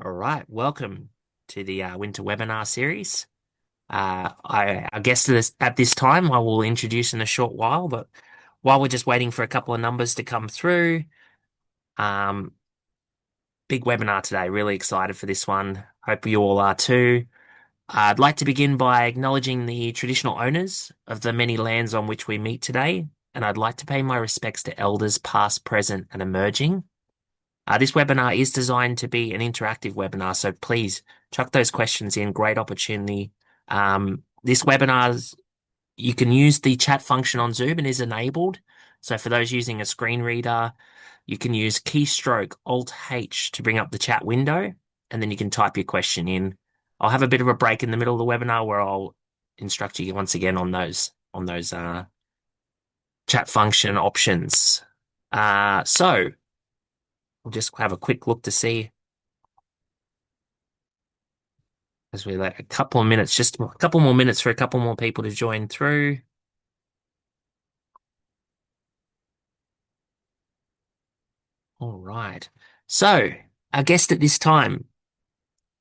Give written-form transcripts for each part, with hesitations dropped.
All right, welcome to the winter webinar series. I guess at this time I will introduce in a short while, but while we're just waiting for a couple of numbers to come through, um, big webinar today. Really excited for this one. Hope you all are too. I'd like to begin by acknowledging the traditional owners of the many lands on which we meet today, and I'd like to pay my respects to elders past, present, and emerging. This webinar is designed to be an interactive webinar, so please chuck those questions in. Great opportunity. This webinar, you can use the chat function on Zoom and is enabled. So for those using a screen reader, you can use keystroke Alt H to bring up the chat window, and then you can type your question in. I'll have a bit of a break in the middle of the webinar where I'll instruct you once again on those chat function options. So we'll just have a quick look to see as we let a couple of minutes, just a couple more minutes for a couple more people to join through. All right. So, our guest at this time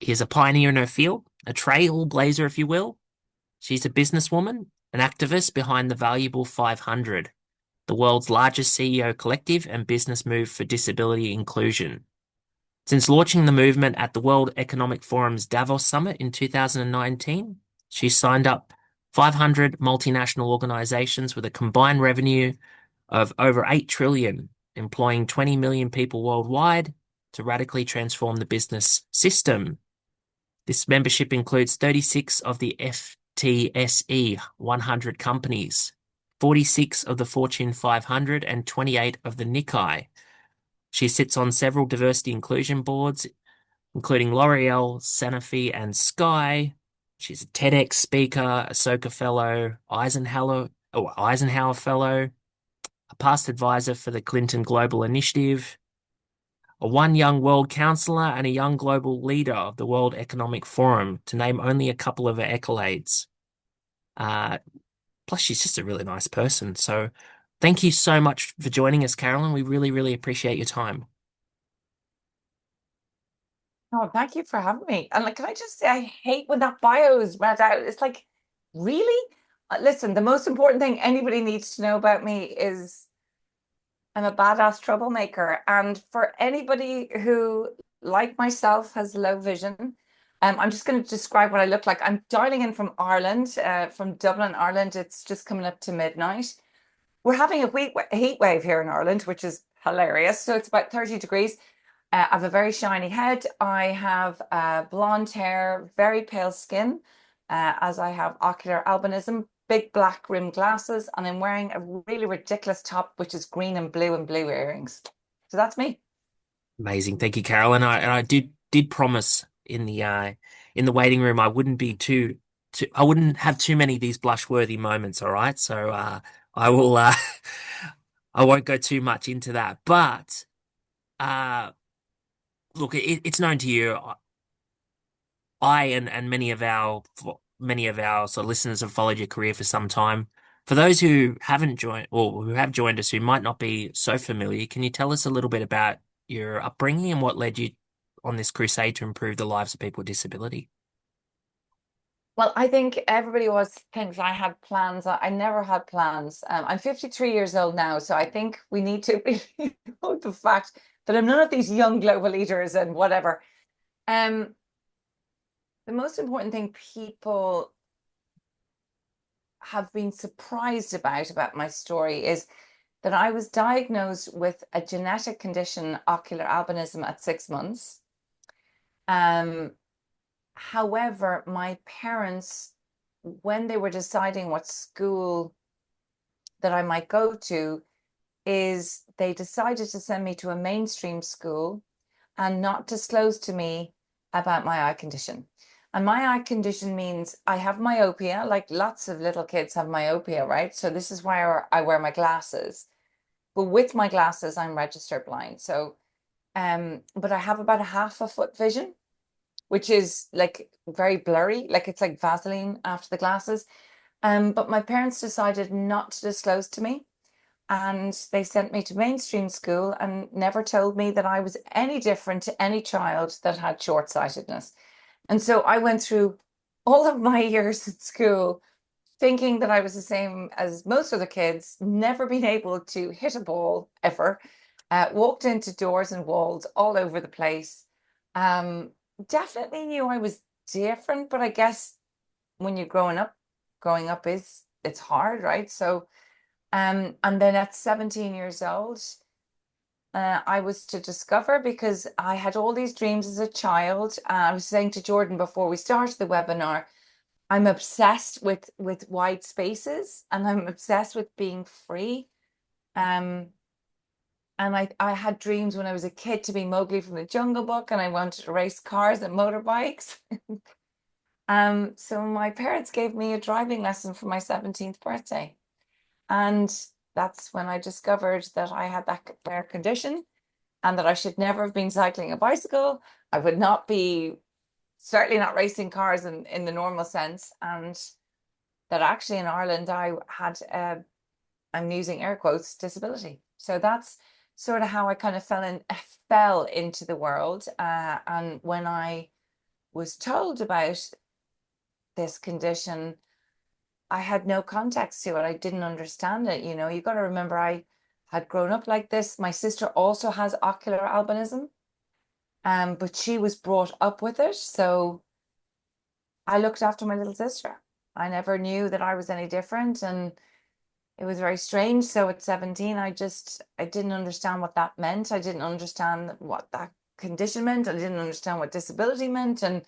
is a pioneer in her field, a trailblazer, if you will. She's a businesswoman, an activist behind the Valuable 500, the world's largest CEO collective and business move for disability inclusion. Since launching the movement at the World Economic Forum's Davos Summit in 2019, she's signed up 500 multinational organizations with a combined revenue of over 8 trillion, employing 20 million people worldwide to radically transform the business system. This membership includes 36 of the FTSE 100 companies, 46 of the Fortune 500, and 28 of the Nikkei. She sits on several diversity inclusion boards, including L'Oreal, Sanofi, and Sky. She's a TEDx speaker, a Soka Fellow, Eisenhower Fellow, a past advisor for the Clinton Global Initiative, a one young world counselor, and a young global leader of the World Economic Forum, to name only a couple of her accolades. Uh, Plus, she's just a really nice person. So, thank you so much for joining us, Carolyn. We really, really appreciate your time. Oh, thank you for having me. And like, can I just say, I hate when that bio is read out. It's like, really? Listen, the most important thing anybody needs to know about me is I'm a badass troublemaker. And for anybody who, like myself, has low vision, I'm just going to describe what I look like. I'm dialing in from Ireland, from Dublin, Ireland. It's just coming up to midnight. We're having a heat wave here in Ireland, which is hilarious. So it's about 30 degrees. I have a very shiny head. I have blonde hair, very pale skin, as I have ocular albinism, big black rimmed glasses, and I'm wearing a really ridiculous top, which is green and blue earrings. So that's me. Amazing. Thank you, Carolyn. I did promise in the waiting room I wouldn't be I wouldn't have too many of these blush-worthy moments, all right? So I will I won't go too much into that. But uh look, it's known to you. I and many of our sort of listeners have followed your career for some time. For those who haven't joined or who have joined us who might not be so familiar, can you tell us a little bit about your upbringing and what led you on this crusade to improve the lives of people with disability? Well, I think everybody always thinks I had plans. I never had plans. I'm 53 years old now, so I think we need to really know the fact that I'm none of these young global leaders and whatever. Um, the most important thing people have been surprised about my story is that I was diagnosed with a genetic condition, ocular albinism, at 6 months. Um, However, my parents, when they were deciding what school that I might go to, is they decided to send me to a mainstream school and not disclose to me about my eye condition. And my eye condition means I have myopia, like lots of little kids have myopia, right? So this is why I wear my glasses. But with my glasses, I'm registered blind. So, but I have about a half a foot vision, which is like very blurry, like it's like Vaseline after the glasses. But my parents decided not to disclose to me. and they sent me to mainstream school and never told me that I was any different to any child that had short-sightedness. And so I went through all of my years at school thinking that I was the same as most other kids, never been able to hit a ball ever, walked into doors and walls all over the place. Um, Definitely knew I was different, but I guess when you're growing up is it's hard, right? So, and then at 17 years old, I was to discover because I had all these dreams as a child. I was saying to Jordan before we started the webinar, I'm obsessed with wide spaces and I'm obsessed with being free. Um, and I had dreams when I was a kid to be Mowgli from the Jungle Book, and I wanted to race cars and motorbikes. So my parents gave me a driving lesson for my 17th birthday. And that's when I discovered that I had that rare condition and that I should never have been cycling a bicycle. I would not be certainly not racing cars in the normal sense. And that actually in Ireland I had I'm using air quotes disability. So that's sort of how I kind of fell into the world. And when I was told about this condition, I had no context to it. I didn't understand it. You know, you got to remember I had grown up like this. My sister also has ocular albinism, but she was brought up with it. So I looked after my little sister. I never knew that I was any different, and it was very strange. So at 17, I didn't understand what that meant. I didn't understand what that condition meant. I didn't understand what disability meant. And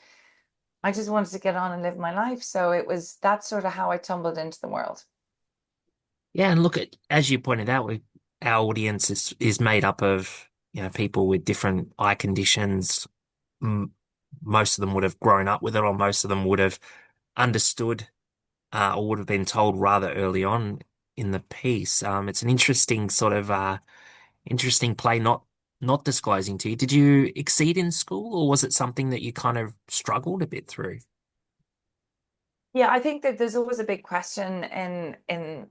I just wanted to get on and live my life. So it was that's sort of how I tumbled into the world. Yeah, and look at as you pointed out, our audience is made up of people with different eye conditions. M Most of them would have grown up with it, or most of them would have understood or would have been told rather early on in the piece. It's an interesting sort of interesting play, not disclosing to you. Did you exceed in school, or was it something that you kind of struggled a bit through? Yeah, I think that there's always a big question in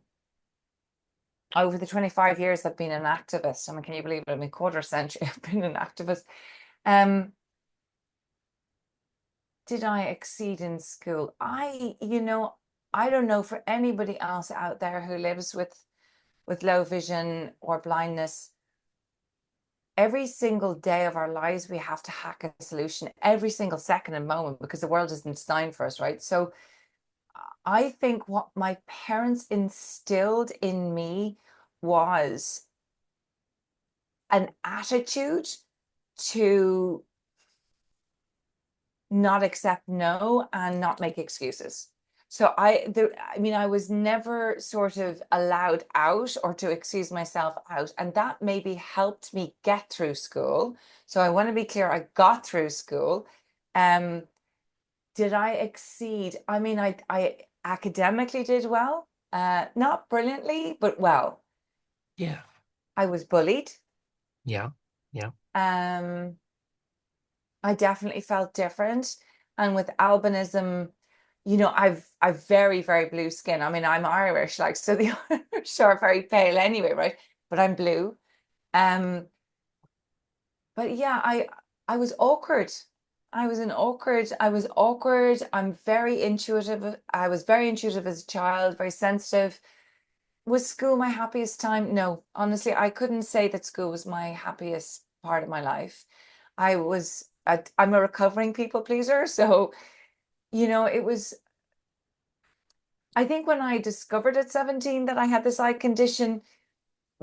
over the 25 years I've been an activist. I mean, can you believe it? I mean, quarter century I've been an activist. Um, did I exceed in school? I don't know for anybody else out there who lives with low vision or blindness. Every single day of our lives, we have to hack a solution every single second and moment because the world isn't designed for us, right? So I think what my parents instilled in me was an attitude to not accept no and not make excuses. So I mean, I was never sort of allowed out or to excuse myself out, and that maybe helped me get through school. So I want to be clear, I got through school. Um, did I exceed? I mean, I academically did well, not brilliantly, but well. Yeah, I was bullied. yeah, yeah, Um, I definitely felt different. And with albinism, I've very, very blue skin. I mean, I'm Irish, like so the Irish are very pale anyway, right? But I'm blue. Um, but yeah, I was awkward. I was awkward. I'm very intuitive. I was very intuitive as a child, very sensitive. Was school my happiest time? No, honestly, I couldn't say that school was my happiest part of my life. I'm a recovering people pleaser. So, it was, I think when I discovered at 17 that I had this eye condition,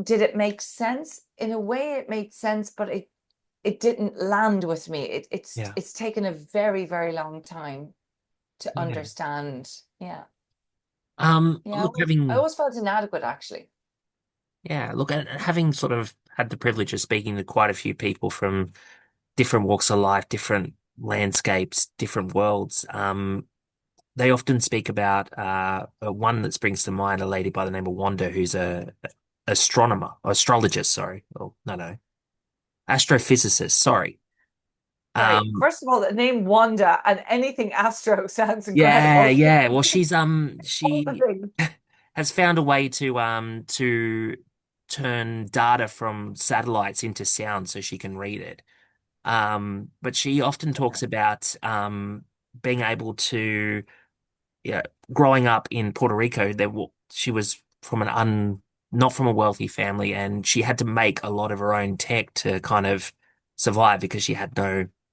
did it make sense? In a way, it made sense, but it didn't land with me. yeah, It's taken a very, very long time to yeah. understand. Yeah. Yeah, Look, I having always felt inadequate actually. yeah, look, and having sort of had the privilege of speaking to quite a few people from different walks of life, different landscapes, different worlds. They often speak about one that springs to mind, a lady by the name of Wanda, who's a astronomer, astrologist, sorry. Oh, no, astrophysicist, sorry. Sorry, Um, first of all, the name Wanda and anything Astro sounds yeah, incredible. yeah. Well, All the she things. has found a way to turn data from satellites into sound so she can read it. But she often talks about being able to, yeah, growing up in Puerto Rico, she was from an not from a wealthy family, and she had to make a lot of her own tech to kind of survive because she had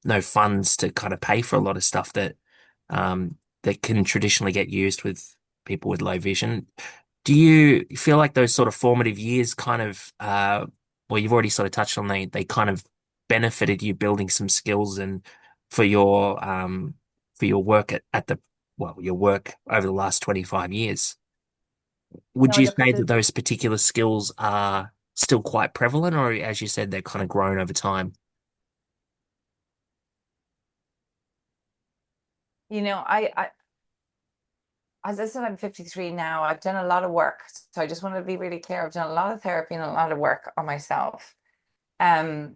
no funds to kind of pay for a lot of stuff that can traditionally get used with people with low vision. Do you feel like those sort of formative years kind of, well, you've already sort of touched on they kind of benefited you building some skills and for for your work at the well, your work over the last 25 years. Would No, you look at say that the, those particular skills are still quite prevalent, or as you said, they're kind of grown over time? as I said, I'm 53 now. I've done a lot of work. So I just want to be really clear. I've done a lot of therapy and a lot of work on myself. Um,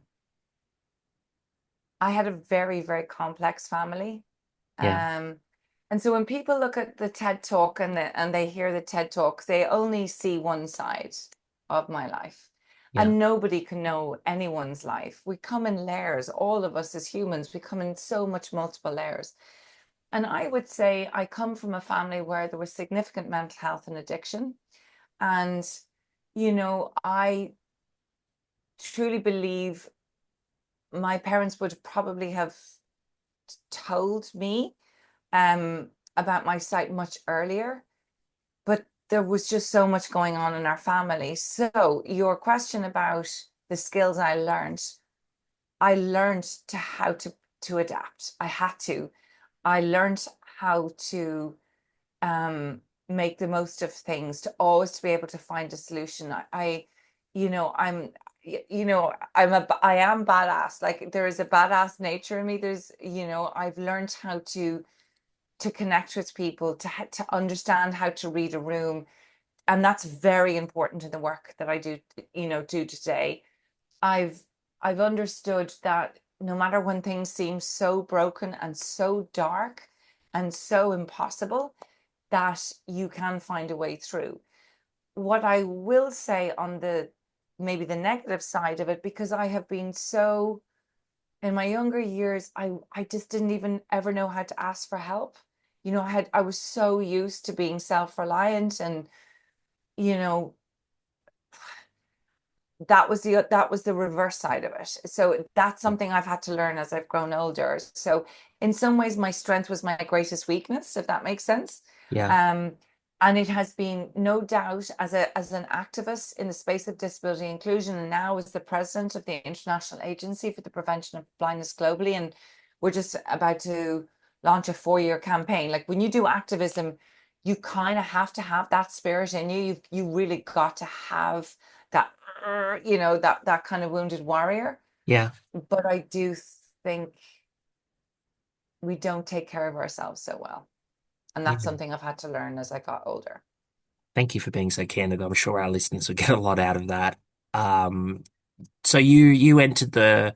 I had a very, very complex family. Yeah, Um, and so when people look at the TED Talk and they hear the TED Talk, they only see one side of my life. yeah, And nobody can know anyone's life. We come in layers. All of us as humans, we come in so much multiple layers. And I would say I come from a family where there was significant mental health and addiction. And, I truly believe my parents would probably have told me about my sight much earlier, but there was just so much going on in our family. So your question about the skills I learned to how to adapt. I had to. I learned how to make the most of things, to always to be able to find a solution. You know, I'm, I am badass. Like there is a badass nature in me. I've learned how to connect with people, to understand how to read a room, and that's very important in the work that I do today. I've I've understood that no matter when things seem so broken and so dark and so impossible, that you can find a way through. What I will say on the maybe the negative side of it, because I have been so in my younger years, I just didn't even ever know how to ask for help. I was so used to being self-reliant and you know that was the reverse side of it. So that's something I've had to learn as I've grown older. So in some ways, my strength was my greatest weakness, if that makes sense. yeah, Um, and it has been no doubt as an activist in the space of disability inclusion, and now as the president of the International Agency for the Prevention of Blindness globally, and we're just about to launch a 4-year campaign. Like when you do activism, you kind of have to have that spirit in you. You really got to have that that kind of wounded warrior. yeah, But I do think we don't take care of ourselves so well. And that's yeah. something I've had to learn as I got older. Thank you for being so candid. I'm sure our listeners will get a lot out of that. Um, so you entered the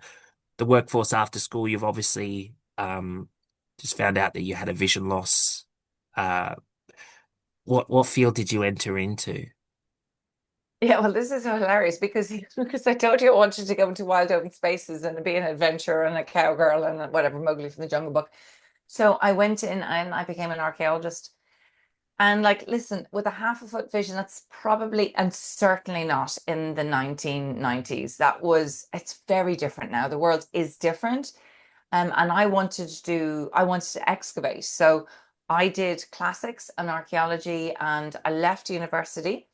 workforce after school. You've obviously just found out that you had a vision loss. Uh, what field did you enter into? Yeah, well, this is so hilarious because I told you I wanted to go into wild open spaces and be an adventurer and a cowgirl and whatever, Mowgli from the Jungle Book. So I went in and I became an archaeologist. And like, listen, with a half a foot vision, that's probably and certainly not in the 1990s. It's very different now. The world is different. And I wanted to excavate. So I did classics and archaeology and I left university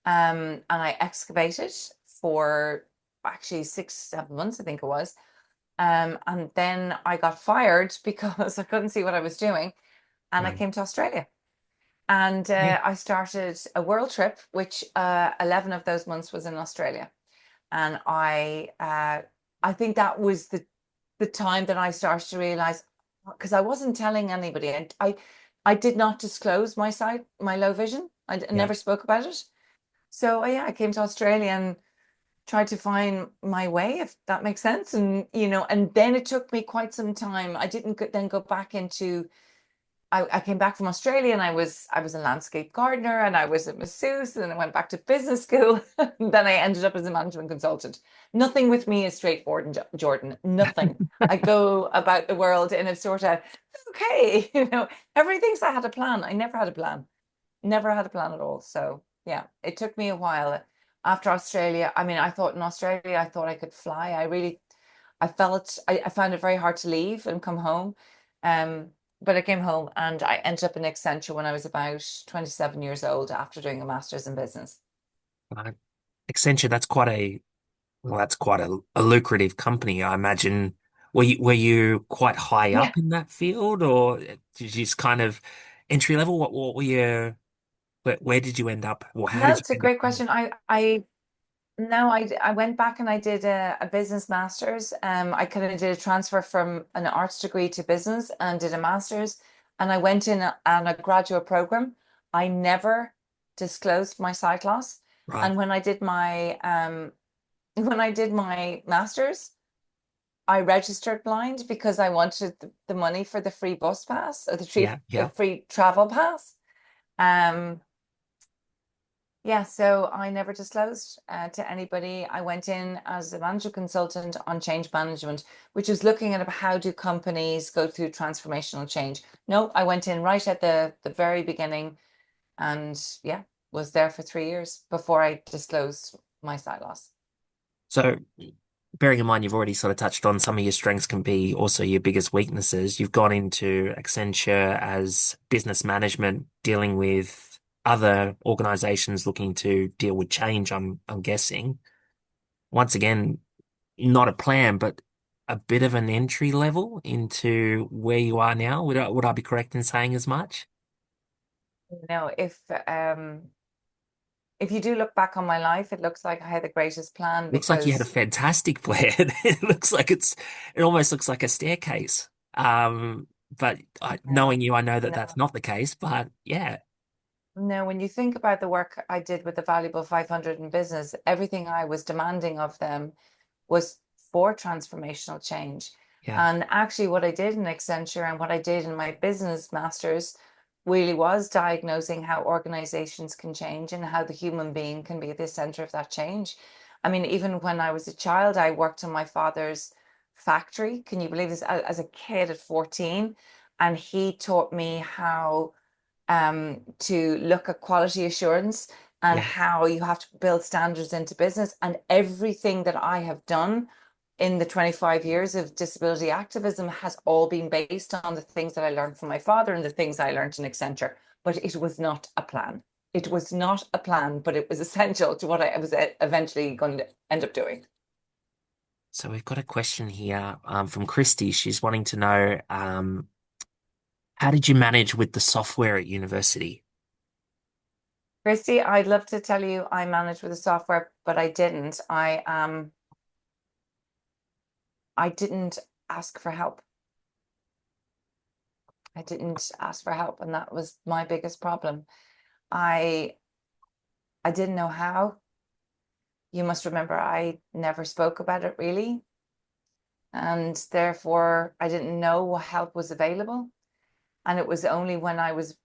and I excavated for actually 6, 7 months, I think it was. And then I got fired because I couldn't see what I was doing. And I Right. came to Australia. And Yeah. I started a world trip, which 11 of those months was in Australia. And I think that was the time that I started to realize, because I wasn't telling anybody, and I did not disclose my sight, my low vision. I Yeah. never spoke about it. So yeah, I came to Australia and tried to find my way, if that makes sense. And then it took me quite some time. I didn't then go back into I came back from Australia and I was a landscape gardener and I was a masseuse and then I went back to business school. And then I ended up as a management consultant. Nothing with me is straightforward in Jordan. Nothing. I go about the world in a sort of okay, everybody thinks I had a plan. I never had a plan. Never had a plan at all. So yeah, it took me a while after Australia. I mean, I thought in Australia, I thought I could fly. I found it very hard to leave and come home. But I came home and I ended up in Accenture when I was about 27 years old after doing a master's in business. Right. Accenture, that's quite a lucrative company, I imagine. Were you quite high Yeah. up in that field, or did you just kind of entry level? What were you? Where did you end up, or how No, did you it's a end up? great question. I No, I went back and I did a business master's. I kind of did a transfer from an arts degree to business and did a master's. And I went in on a graduate program. I never disclosed my sight loss. Right. And when I did my master's, I registered blind because I wanted the money for the free bus pass or Yeah. the Yeah. free travel pass. Um, yeah, so I never disclosed to anybody. I went in as a manager consultant on change management, which is looking at how do companies go through transformational change. No, I went in right at the very beginning and yeah, was there for 3 years before I disclosed my sight loss. So, bearing in mind you've already sort of touched on some of your strengths can be also your biggest weaknesses. You've gone into Accenture as business management, dealing with other organizations looking to deal with change, I'm guessing. Once again, not a plan, but a bit of an entry level into where you are now. Would I be correct in saying as much? You know, if you do look back on my life, it looks like I had the greatest plan Looks like you had a because fantastic plan. It almost looks like a staircase. But knowing no, you, I know that that's no. not the case. But yeah, No, when you think about the work I did with the Valuable 500 in business, everything I was demanding of them was for transformational change. yeah, And actually, what I did in Accenture and what I did in my business masters really was diagnosing how organizations can change and how the human being can be at the center of that change. I mean, even when I was a child, I worked in my father's factory. Can you believe this? As a kid at 14, and he taught me how to look at quality assurance and yeah. how you have to build standards into business. And everything that I have done in the 25 years of disability activism has all been based on the things that I learned from my father and the things I learned in Accenture. But it was not a plan. It was not a plan, but it was essential to what I was eventually going to end up doing. So we've got a question here from Christy. She's wanting to know how did you manage with the software at university? Christy, I'd love to tell you I managed with the software, but I didn't. I didn't ask for help. I didn't ask for help, and that was my biggest problem. I I didn't know how. You must remember I never spoke about it really, and therefore I didn't know what help was available. And it was only when I was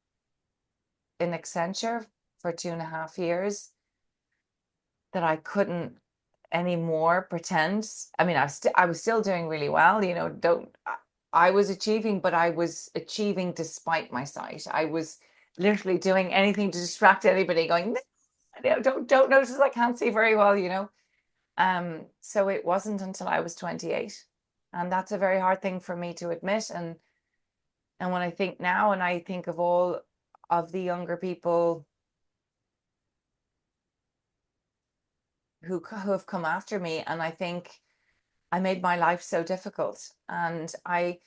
in Accenture for 2.5 years that I couldn't anymore pretend. I mean, I was still doing really well, don't I was achieving, but I was achieving despite my sight. I was literally doing anything to distract anybody, going, "No, don't notice I can't see very well." So it wasn't until I was 28. And that's a very hard thing for me to admit. And when I think now and I think of all of the younger people who have come after me, and I think I made my life so difficult. And I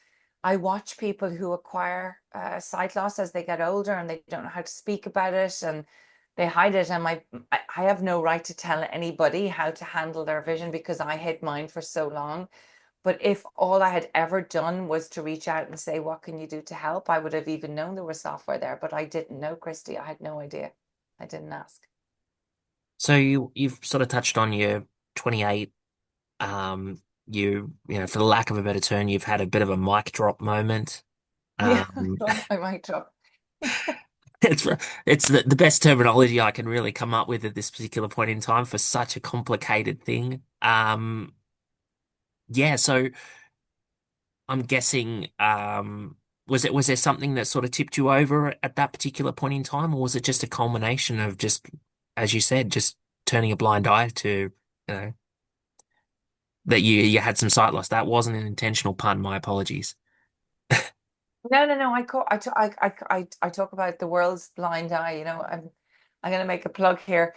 watch people who acquire sight loss as they get older and they don't know how to speak about it and they hide it. And I have no right to tell anybody how to handle their vision because I hid mine for so long. But if all I had ever done was to reach out and say, what can you do to help? I would have even known there was software there, but I didn't know, Christy. I had no idea. I didn't ask. So you've sort of touched on your 28. You know, for the lack of a better term, you've had a bit of a mic drop moment. Yeah, I Um, thought I might drop. it's it's the best terminology I can really come up with at this particular point in time for such a complicated thing. Yeah, so I'm guessing, was there something that sort of tipped you over at that particular point in time, or was it just a culmination of just, as you said, just turning a blind eye to, you know, that you had some sight loss? That wasn't an intentional pun. My apologies. No, no, no. I talk about the world's blind eye. I'm going to make a plug here.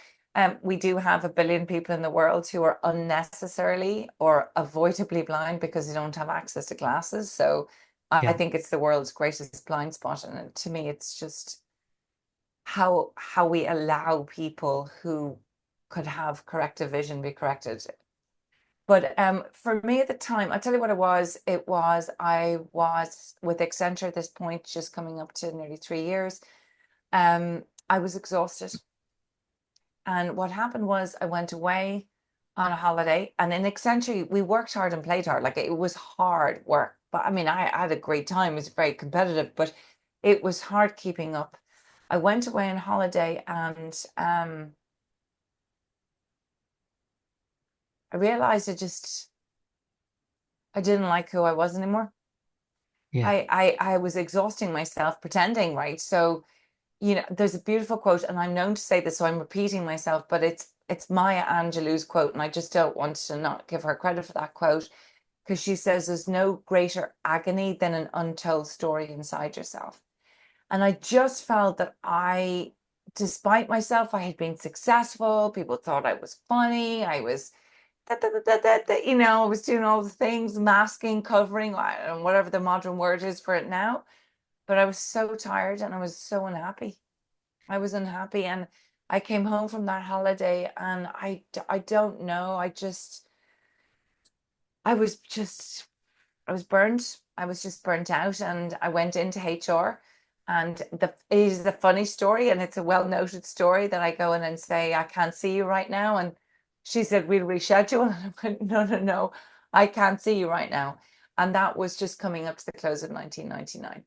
We do have 1 billion people in the world who are unnecessarily or avoidably blind because they don't have access to glasses. So I Yeah, think it's the world's greatest blind spot. And to me, it's just how we allow people who could have corrective vision be corrected. But for me at the time, I'll tell you what it was. I was with Accenture at this point, just coming up to nearly 3 years. I was exhausted. And what happened was I went away on a holiday, and in Accenture, we worked hard and played hard. Like it was hard work. But I mean, I had a great time. It was very competitive, but it was hard keeping up. I went away on holiday and I realized I didn't like who I was anymore. yeah, I was exhausting myself pretending, right? So, there's a beautiful quote, and I'm known to say this, so I'm repeating myself, but it's Maya Angelou's quote, and I just don't want to not give her credit for that quote because she says there's no greater agony than an untold story inside yourself. And I just felt that despite myself, I had been successful. People thought I was funny. I was I was doing all the things, masking, covering, and whatever the modern word is for it now. But I was so tired and I was so unhappy. I was unhappy. And I came home from that holiday and I don't know. I was just, I was burnt. I was just burnt out. And I went into HR. And it is a funny story and it's a well noted story that I go in and say, I can't see you right now. And she said, we'll reschedule. And I went, no, no, no, I can't see you right now. And that was just coming up to the close of 1999.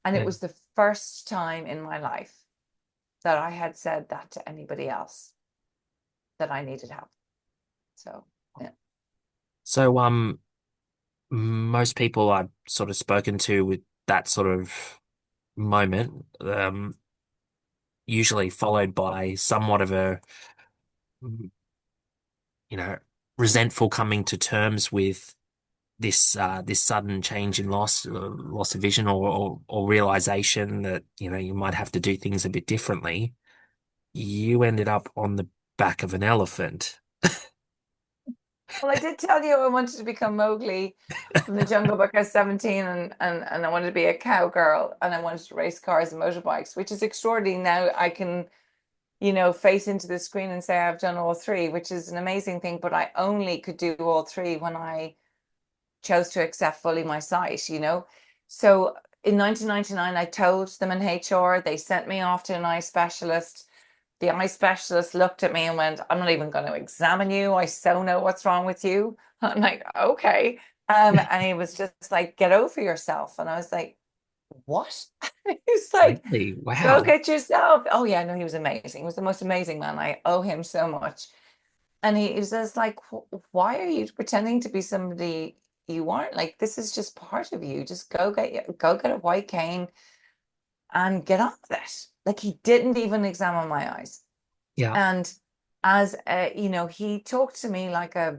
And it yeah. was the first time in my life that I had said that to anybody else that I needed help. So, yeah. So, most people I've sort of spoken to with that sort of moment, usually followed by somewhat of a, you know, resentful coming to terms with this sudden change in loss of vision, or realization that, you might have to do things a bit differently. You ended up on the back of an elephant. Well, I did tell you I wanted to become Mowgli from the Jungle Book. I was 17 and I wanted to be a cowgirl and I wanted to race cars and motorbikes, which is extraordinary. Now I can, face into the screen and say I've done all three, which is an amazing thing. But I only could do all three when I chose to accept fully my sight. So in 1999, I told them in HR, they sent me off to an eye specialist. The eye specialist looked at me and went, I'm not even going to examine you. I so know what's wrong with you. I'm like, okay. And he was just like, get over yourself. And I was like, what? He's like, Really? go Wow. get yourself. Oh, yeah, no, he was amazing. He was the most amazing man. I owe him so much. And he says, like, why are you pretending to be somebody you aren't? Like, this is just part of you. Just go get a white cane and get on with it. Like, he didn't even examine my eyes. Yeah. And as he talked to me like I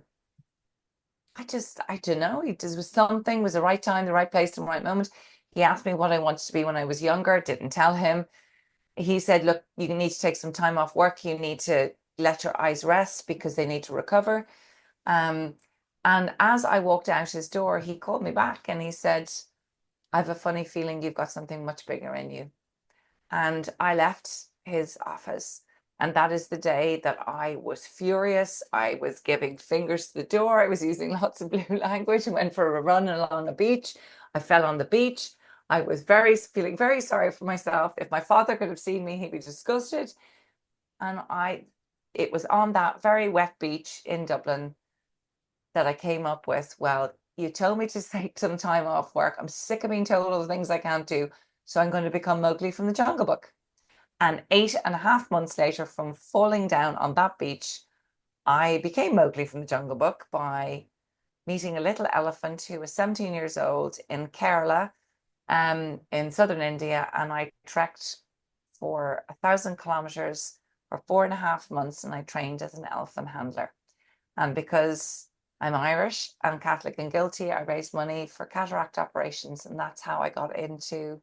don't know, he just was something, was the right time, the right place, the right moment. He asked me what I wanted to be when I was younger, didn't tell him. He said, look, you need to take some time off work. You need to let your eyes rest because they need to recover. Um, and as I walked out his door, he called me back and he said, I have a funny feeling you've got something much bigger in you. And I left his office. And that is the day that I was furious. I was giving fingers to the door. I was using lots of blue language. I went for a run along a beach. I fell on the beach. I was feeling very sorry for myself. If my father could have seen me, he'd be disgusted. And it was on that very wet beach in Dublin that I came up with, well, you told me to take some time off work. I'm sick of being told all the things I can't do. So I'm going to become Mowgli from the Jungle Book. And 8.5 months later, from falling down on that beach, I became Mowgli from the Jungle Book by meeting a little elephant who was 17 years old in Kerala, in southern India, and I trekked for 1,000 kilometers for 4.5 months, and I trained as an elephant handler. And because I'm Irish and Catholic and guilty, I raised money for cataract operations, and that's how I got into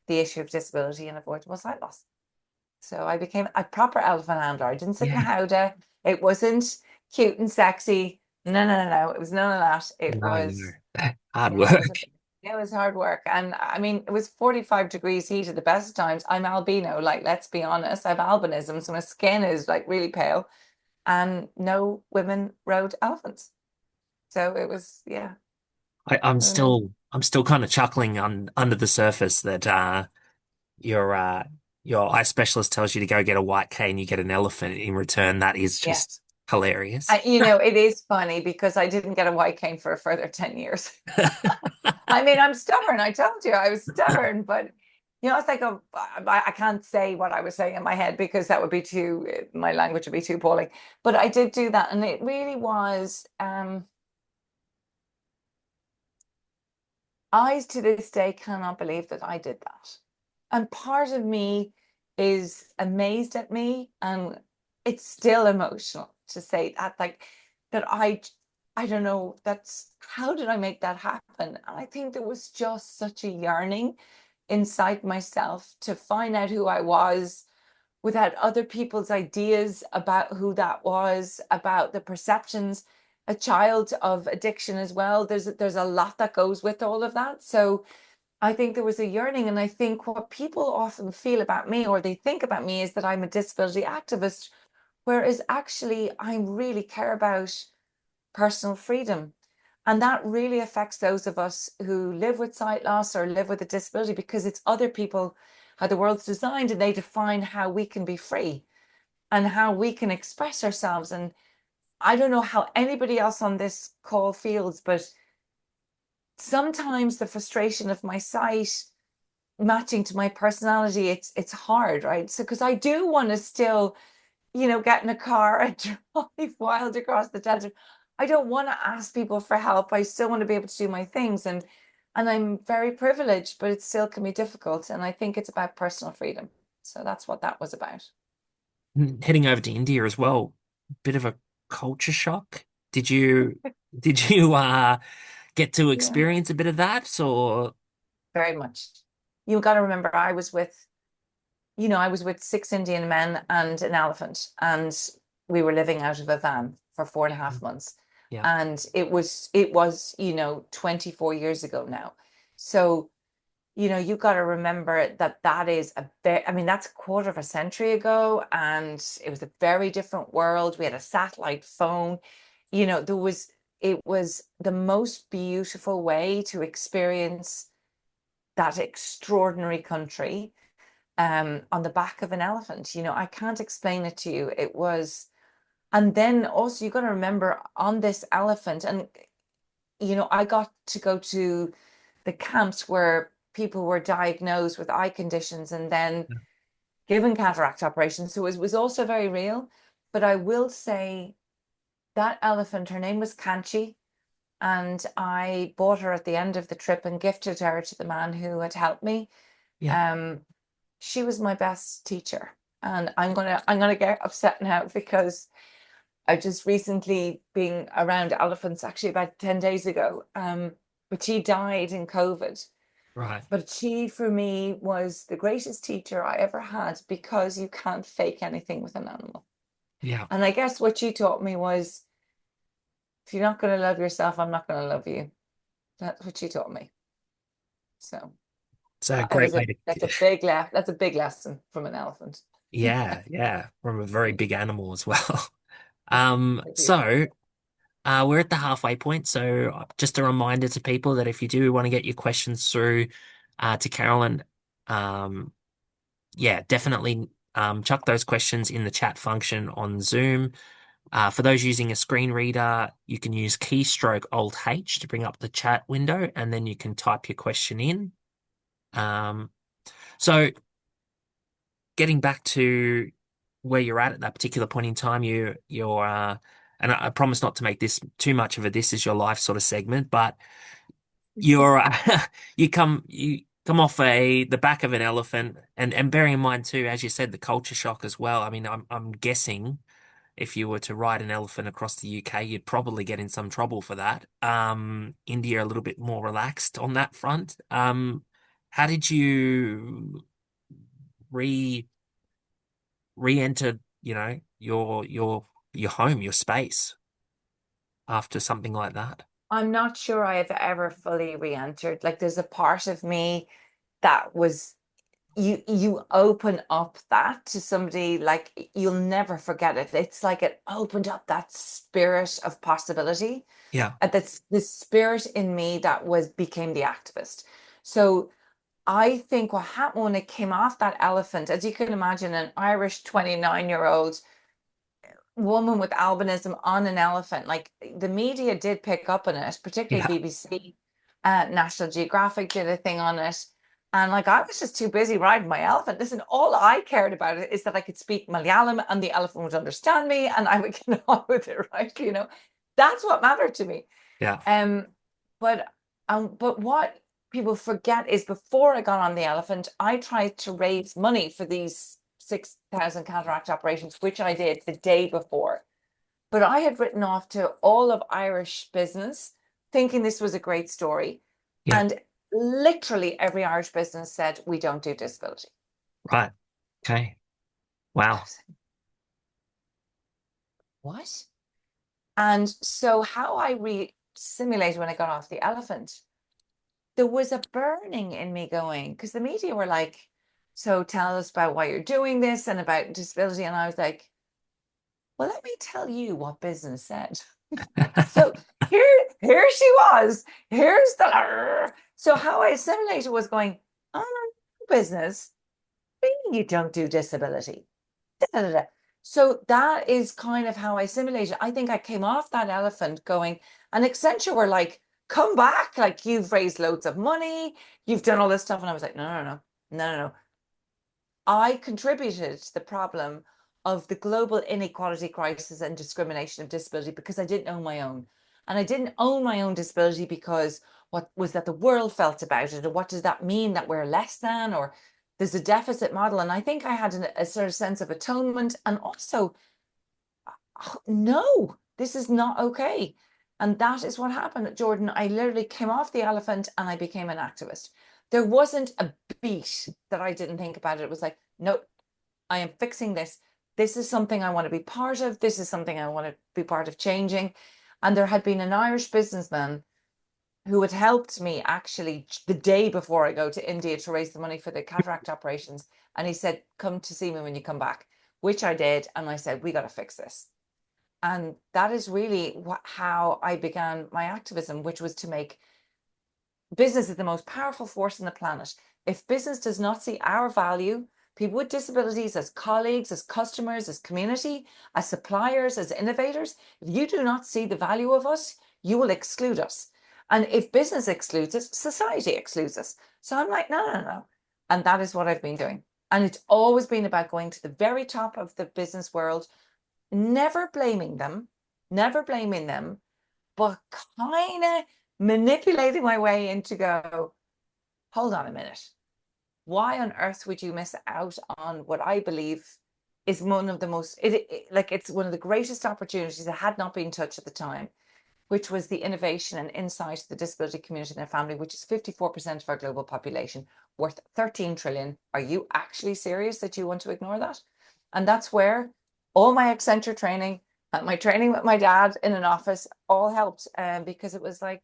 the issue of disability and avoidable sight loss. So I became a proper elephant handler. I didn't sit in a Yeah. howdah. It wasn't cute and sexy. No, no, no, no. It was none of that. It No, no. was, Hard yeah, work. it was hard work. And I mean, it was 45 degrees heat at the best of times. I'm albino, like, let's be honest. I have albinism, so my skin is like really pale. And no women rode elephants. So it was, yeah, I don't know. I'm still kind of chuckling under the surface that your your eye specialist tells you to go get a white cane, you get an elephant in return. That is Yeah. just hilarious. It is funny because I didn't get a white cane for a further 10 years. I mean, I'm stubborn. I told you I was stubborn, but it's like I can't say what I was saying in my head because that would be my language would be too appalling. But I did do that, and it really was. I to this day cannot believe that I did that, and part of me is amazed at me, and it's still emotional to say that, like that I don't know. That's how did I make that happen? And I think there was just such a yearning inside myself to find out who I was without other people's ideas about who that was, about the perceptions. A child of addiction as well. There's a lot that goes with all of that. So I think there was a yearning, and I think what people often feel about me or they think about me is that I'm a disability activist, whereas actually I really care about personal freedom. And that really affects those of us who live with sight loss or live with a disability because it's other people, how the world's designed, and they define how we can be free and how we can express ourselves. And I don't know how anybody else on this call feels, but sometimes the frustration of my sight matching to my personality, it's hard, right? So because I do want to still get in a car and drive wild across the desert. I don't want to ask people for help. I still want to be able to do my things, and I'm very privileged, but it still can be difficult. And I think it's about personal freedom. So that's what that was about. Heading over to India as well, bit of a culture shock. Did you did you get to Yeah, experience a bit of that or very much. You got to remember, I was with 6 Indian men and an elephant, and we were living out of a van for four and a yeah, half months. yeah, And it was 24 years ago now. So, you've got to remember that that is I mean, that's a quarter of a century ago, and it was a very different world. We had a satellite phone. It was the most beautiful way to experience that extraordinary country on the back of an elephant. I can't explain it to you. It was, and then also you got to remember on this elephant, and I got to go to the camps where people were diagnosed with eye conditions and then given cataract operations. So it was also very real. But I will say that elephant, her name was Kanchi, and I bought her at the end of the trip and gifted her to the man who had helped me. yeah, Um, she was my best teacher. And I'm gonna get upset now because I just recently been around elephants actually about 10 days ago. But she died in COVID. right, But she, for me, was the greatest teacher I ever had because you can't fake anything with an animal. yeah. And I guess what she taught me was if you're not going to love yourself, I'm not going to love you. That's what she taught me. So It's a it great was way a to that's a big lesson from an elephant. yeah, yeah, from a very big animal as well. Thank So we're at the halfway point, so just a reminder to people that if you do want to get your questions through to Carolyn, um, yeah, definitely chuck those questions in the chat function on Zoom. For those using a screen reader, you can use keystroke Alt H to bring up the chat window, and then you can type your question in. Um, so getting back to where you're at that particular point in time, and I promise not to make this too much of a this is your life sort of segment, but you're you come off the back of an elephant, and bearing in mind too, as you said, the culture shock as well. I mean, I'm guessing if you were to ride an elephant across the UK, you'd probably get in some trouble for that. India a little bit more relaxed on that front. How did you re re-enter, your home, your space after something like that? I'm not sure I have ever fully re-entered. Like there's a part of me that was you open up that to somebody, like you'll never forget it. It's like it opened up that spirit of possibility. Yeah, And that's the spirit in me that was became the activist. So I think what happened when it came off that elephant, as you can imagine, an Irish 29-year-old woman with albinism on an elephant, like the media did pick up on it, particularly yeah, BBC, National Geographic did a thing on it. And like I was just too busy riding my elephant. Listen, all I cared about it is that I could speak Malayalam and the elephant would understand me and I would get on with it, right? That's what mattered to me. yeah, Um, but but what people forget is before I got on the elephant, I tried to raise money for these 6,000 cataract operations, which I did the day before. But I had written off to all of Irish business, thinking this was a great story. yeah. And literally every Irish business said, we don't do disability. Right. Okay. I Wow. was like, what? And so how I simulated when I got off the elephant, there was a burning in me going, because the media were like, so tell us about why you're doing this and about disability. And I was like, well, let me tell you what business said. So here she was. Here's the so how I assimilated was going, oh, business, really, you don't do disability. Da, da, da, da. So that is kind of how I assimilated. I think I came off that elephant going, and Accenture were like, come back, like you've raised loads of money, you've done all this stuff. And I was like, no, no, no, no, no, no. I contributed to the problem of the global inequality crisis and discrimination of disability because I didn't own my own. And I didn't own my own disability because what was that the world felt about it? Or what does that mean that we're less than? Or there's a deficit model. And I think I had a sort of sense of atonement and also, oh, no, this is not okay. And that is what happened, Jordan. I literally came off the elephant and I became an activist. There wasn't a beat that I didn't think about it. It was like, nope, I am fixing this. This is something I want to be part of. This is something I want to be part of changing. And there had been an Irish businessman who had helped me actually the day before I go to India to raise the money for the cataract operations. And he said, come to see me when you come back, which I did. And I said, we got to fix this. And that is really how I began my activism, which was to make business is the most powerful force on the planet. If business does not see our value, people with disabilities as colleagues, as customers, as community, as suppliers, as innovators, if you do not see the value of us, you will exclude us. And if business excludes us, society excludes us. So I'm like, no, no, no. And that is what I've been doing. And it's always been about going to the very top of the business world, never blaming them, never blaming them, but kind of manipulating my way into go, hold on a minute. Why on earth would you miss out on what I believe is one of the most, like it's one of the greatest opportunities that had not been touched at the time, which was the innovation and insight of the disability community and their family, which is 54% of our global population, worth 13 trillion. Are you actually serious that you want to ignore that? And that's where all my Accenture training, my training with my dad in an office all helped, because it was like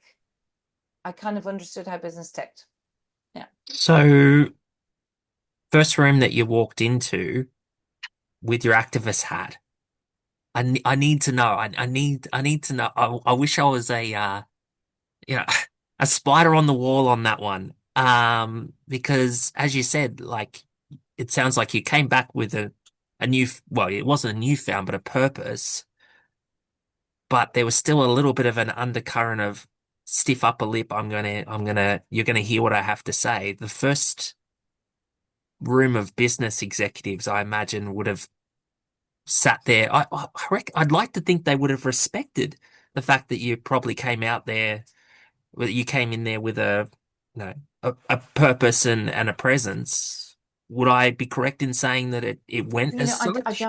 I kind of understood how business ticked. Yeah. So, first room that you walked into with your activist hat. I need to know. I need to know. I wish I was you know, a spider on the wall on that one. Because as you said, like it sounds like you came back with a new, well, it wasn't a newfound, but a purpose. but there was still a little bit of an undercurrent of stiff upper lip. You're gonna hear what I have to say. The first room of business executives, I imagine, would have sat there. I'd like to think they would have respected the fact that you probably came out there, that you came in there with a purpose and a presence. Would I be correct in saying that it went You as know, such?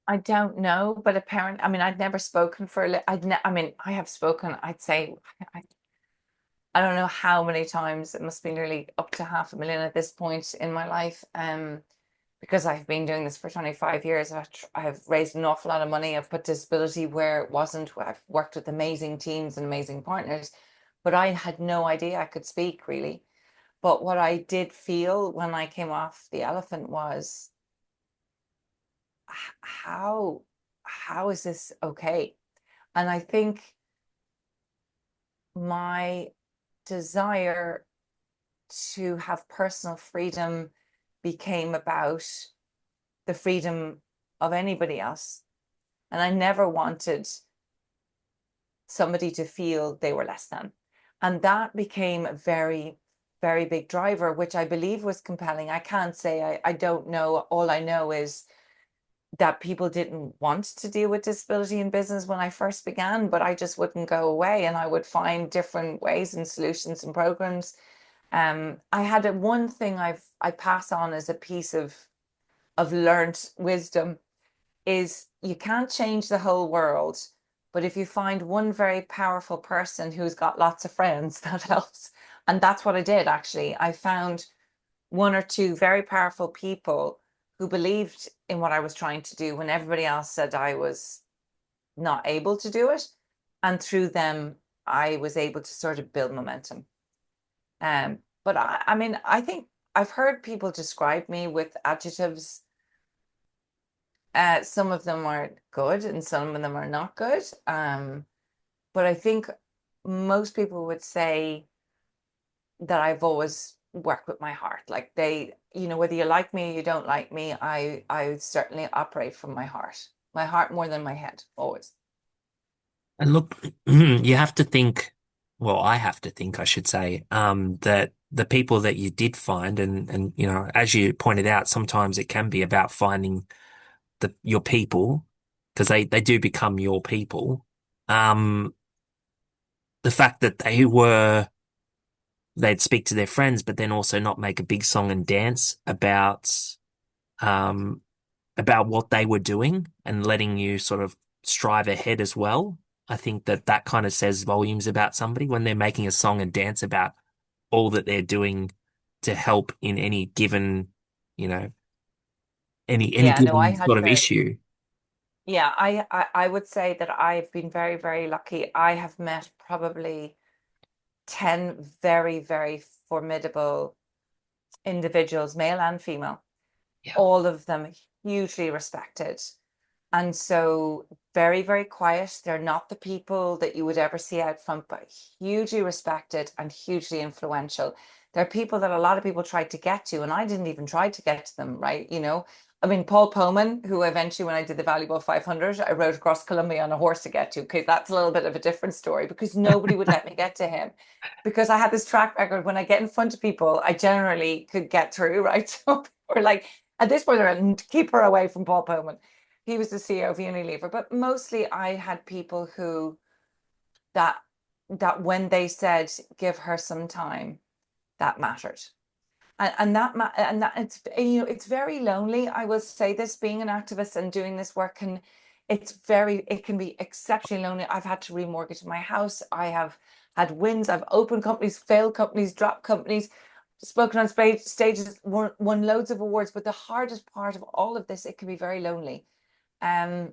I don't know, but apparently, I mean, I'd never spoken for, I mean, I have spoken, I'd say, I, I don't know how many times, it must be nearly up to 500,000 at this point in my life. Because I've been doing this for 25 years, I've raised an awful lot of money. I've put disability where it wasn't. I've worked with amazing teams and amazing partners, but I had no idea I could speak really. But what I did feel when I came off the elephant was how how is this okay? And I think my desire to have personal freedom became about the freedom of anybody else. And I never wanted somebody to feel they were less than. And that became a very, very big driver, which I believe was compelling. I can't say I don't know. All I know is that people didn't want to deal with disability in business when I first began, but I just wouldn't go away and I would find different ways and solutions and programs. I had one thing I pass on as a piece of learned wisdom is you can't change the whole world, but if you find one very powerful person who's got lots of friends, that helps. And that's what I did actually. I found one or two very powerful people who believed in what I was trying to do when everybody else said I was not able to do it. And through them, I was able to sort of build momentum. But I mean, I think I've heard people describe me with adjectives. Some of them are good and some of them are not good. But I think most people would say that I've always worked with my heart. Like whether you like me or you don't like me, I certainly operate from my heart more than my head, always. And look, you have to think, well, I have to think, I should say, that the people that you did find, and as you pointed out, sometimes it can be about finding your people, because they do become your people. Um, the fact that they'd speak to their friends, but then also not make a big song and dance um about what they were doing and letting you sort of strive ahead as well. I think that kind of says volumes about somebody when they're making a song and dance about all that they're doing to help in any given, you know, any Yeah, no, I given had sort of very, issue. yeah, I would say that I've been very, very lucky. I have met probably 10 very, very formidable individuals, male and female, Yeah. all of them hugely respected. And so very, very quiet. They're not the people that you would ever see out front, but hugely respected and hugely influential. They're people that a lot of people tried to get to, and I didn't even try to get to them, right? I mean, Paul Poman, who eventually, when I did the Valuable 500, I rode across Colombia on a horse to get to. Okay, that's a little bit of a different story because nobody would let me get to him because I had this track record. When I get in front of people, I generally could get through, right? So we're like, at this point, they're like, keep her away from Paul Poman. He was the CEO of Unilever, but mostly I had people who that that when they said give her some time, that mattered. And that it's very lonely. I will say this, being an activist and doing this work, and it can be exceptionally lonely. I've had to remortgage my house. I have had wins. I've opened companies, failed companies, dropped companies, spoken on stages, won loads of awards. But the hardest part of all of this, it can be very lonely. Um,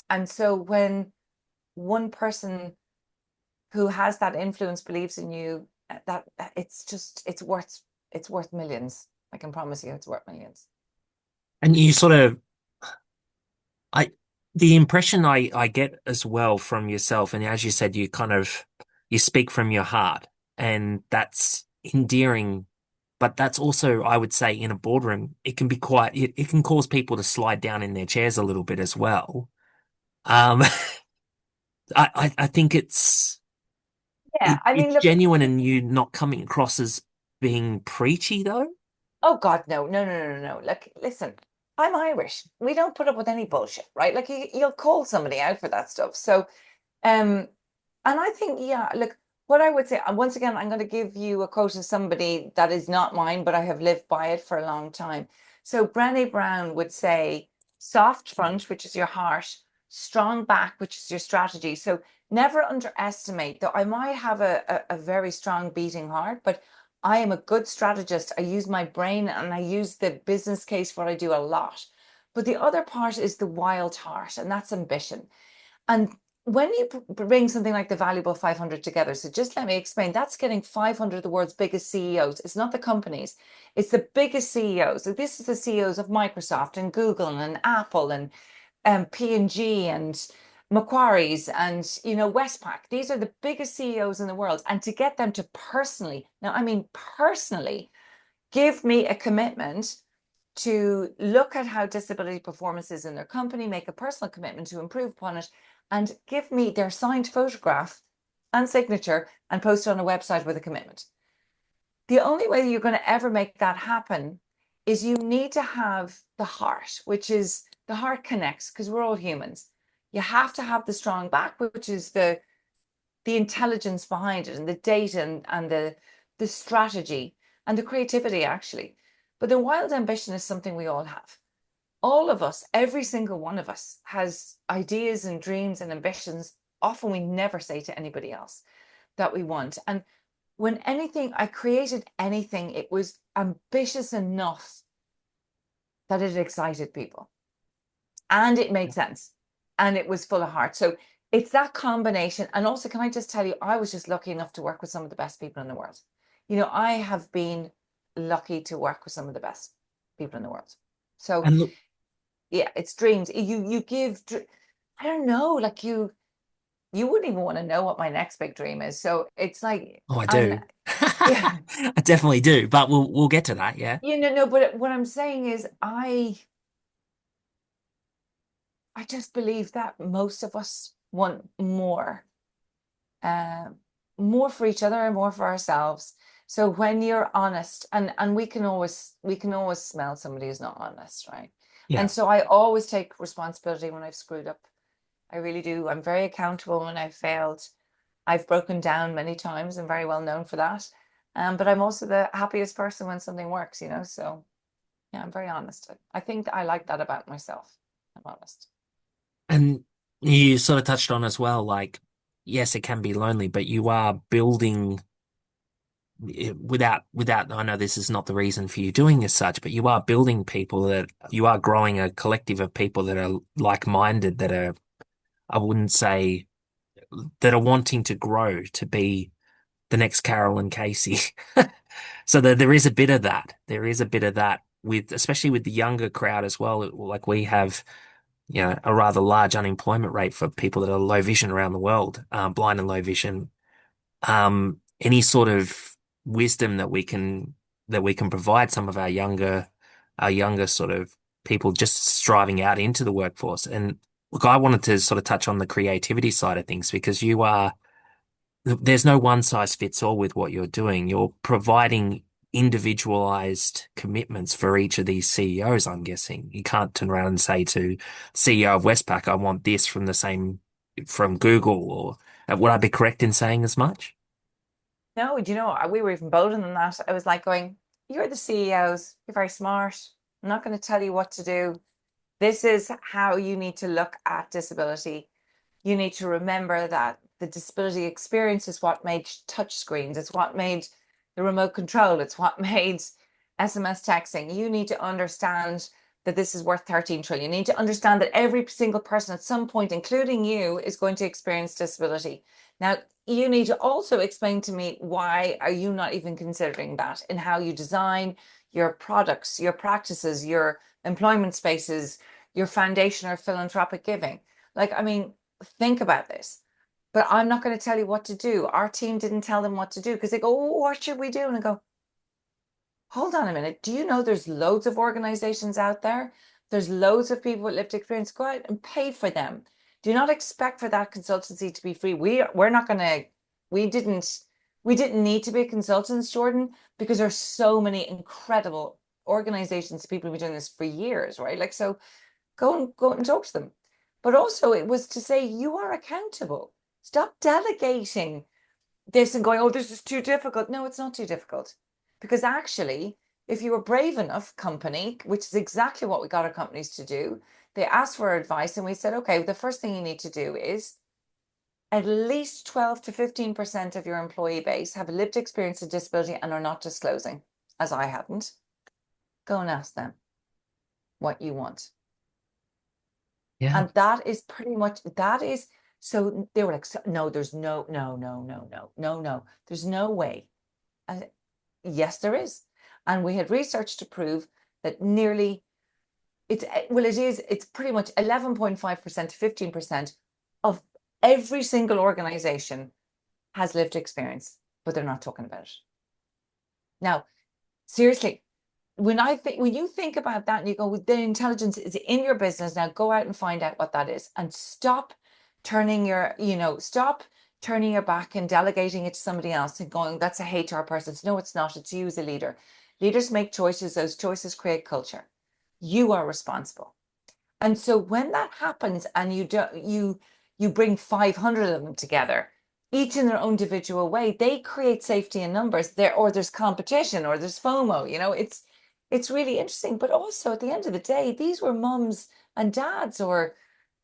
and so when one person who has that influence believes in you, that it's worth millions. I can promise you it's worth millions. And you sort of, I, the impression I get as well from yourself, and as you said, you speak from your heart, and that's endearing. But that's also, I would say, in a boardroom, it can cause people to slide down in their chairs a little bit as well. Um, I think Yeah, I mean, it's look, genuine and you not coming across as being preachy though. oh God, no, no, no, no, no. Like, listen, I'm Irish. We don't put up with any bullshit, right? Like, you'll call somebody out for that stuff. So, um, and I think, yeah, look, what I would say, once again, I'm going to give you a quote of somebody that is not mine, but I have lived by it for a long time. So Brené Brown would say, soft front, which is your heart, strong back, which is your strategy. So never underestimate, though I might have a very strong beating heart, but I am a good strategist. I use my brain and I use the business case for what I do a lot. But the other part is the wild heart, and that's ambition. And when you bring something like the valuable 500 together, so just let me explain, that's getting 500 of the world's biggest CEOs. It's not the companies, it's the biggest CEOs. So this is the CEOs of Microsoft and Google and Apple and P&G and Macquarie's and Westpac. These are the biggest CEOs in the world. And to get them to personally, now I mean personally, give me a commitment to look at how disability performance is in their company, make a personal commitment to improve upon it, and give me their signed photograph and signature and post it on a website with a commitment. The only way you're going to ever make that happen is you need to have the heart, which is the heart connects because we're all humans. You have to have the strong back, which is the intelligence behind it and the data and the strategy and the creativity actually. But the wild ambition is something we all have. All of us, every single one of us has ideas and dreams and ambitions. Often we never say to anybody else that we want. And when I created anything, it was ambitious enough that it excited people and it made sense and it was full of heart. So it's that combination. And also, can I just tell you, I was just lucky enough to work with some of the best people in the world. I have been lucky to work with some of the best people in the world. So And look, yeah, it's dreams. You give, I don't know, like you wouldn't even want to know what my next big dream is. So it's like, oh, I and do. yeah, I definitely do, but we'll get to that, yeah. no, but what I'm saying is I just believe that most of us want uh, more for each other and more for ourselves. So when you're honest, and we can always smell somebody who's not honest, right? And Yeah. so I always take responsibility when I've screwed up. I really do. I'm very accountable when I've failed. I've broken down many times. I'm very well known for that. But I'm also the happiest person when something works. So yeah, I'm very honest. I think I like that about myself. I'm honest. And you sort of touched on as well, like, yes, it can be lonely, but you are building without, I know this is not the reason for you doing as such, but you are building people that you are growing a collective of people that are like-minded, that are, I wouldn't say, that are wanting to grow to be the next Carol and Casey. So there is a bit of that. There is a bit of that with, especially with the younger crowd as well. Like we have, a rather large unemployment rate for people that are low vision around the world, blind and low vision. Any sort of wisdom that we can provide some of our younger sort of people just striving out into the workforce. And look, I wanted to sort of touch on the creativity side of things because there's no one size fits all with what you're doing. You're providing individualized commitments for each of these CEOs, I'm guessing. You can't turn around and say to CEO of Westpac, I want this from Google, or would I be correct in saying as much? No, do you know, we were even bolder than that. I was like going, you're the CEOs, you're very smart. I'm not going to tell you what to do. This is how you need to look at disability. You need to remember that the disability experience is what made touch screens, it's what made the remote control, it's what made SMS texting. You need to understand that this is worth 13 trillion. You need to understand that every single person at some point, including you, is going to experience disability. Now, you need to also explain to me why are you not even considering that in how you design your products, your practices, your employment spaces, your foundation or philanthropic giving. Like, I mean, think about this. But I'm not going to tell you what to do. Our team didn't tell them what to do because they go, oh, what should we do? And I go, hold on a minute. Do you know there's loads of organizations out there? There's loads of people with lived experience. Go out and pay for them Do not expect for that consultancy to be free. We're not going to, we didn't, we didn't need to be consultants, Jordan, because there's so many incredible organizations, people who've been doing this for years, right? Like, so go and talk to them. But also it was to say you are accountable. Stop delegating this and going, oh, this is too difficult. No, it's not too difficult. Because actually, if you were brave enough, company, which is exactly what we got our companies to do, they asked for advice and we said, okay, the first thing you need to do is at least 12 to 15% of your employee base have a lived experience of disability and are not disclosing, as I hadn't. Go and ask them what you want. Yeah. And that is pretty much, that is, so they were like, so, no, there's no, there's no way. And yes, there is. And we had research to prove that nearly, it's pretty much 11.5% to 15% of every single organization has lived experience, but they're not talking about it. Now, seriously, when you think about that and you go, the intelligence is in your business, now go out and find out what that is and stop stop turning your back and delegating it to somebody else and going, that's a HR person. No, it's not. It's you as a leader. Leaders make choices. Those choices create culture. You are responsible. And so when that happens and you bring 500 of them together, each in their own individual way, they create safety in numbers there, or there's competition or there's FOMO, it's really interesting. But also at the end of the day, these were mums and dads or